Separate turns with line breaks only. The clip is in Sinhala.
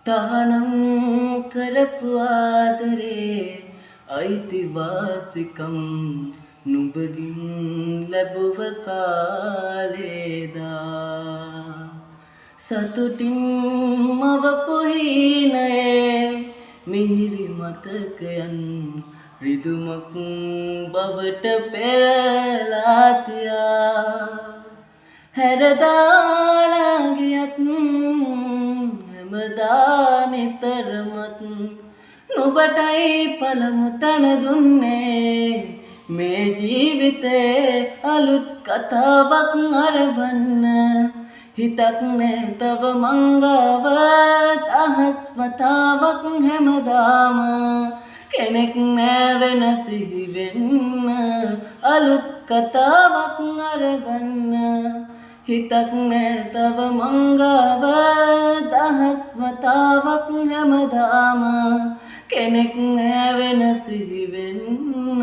තානම් කරපු ආදරේ අයිතිවාසිකම් නුඹගින් ලැබුව කාලේදා සතුටින් මවපු හීනයේ මිහිරි මතකයන් රිදුමක් බවට පෙරලා තියා හැරදාලා ගියත් හැමදා නිතරමත් නුඹටයි පළමු තැන දුන්නේ මේ ජීවිතේ අලුත් කතාවක් අරබන්න හිතක් නෑ තව මංගව අහස් වතාවක් හැමදාම කෙනෙක් නෑ වෙන සිහි වෙන්න අලුත් කතාවක් අරගන්න හිතක් නෑ තව මංගව දහස් වතාවක් හැමදාම කෙනෙක් නෑ වෙන සිහි වෙන්න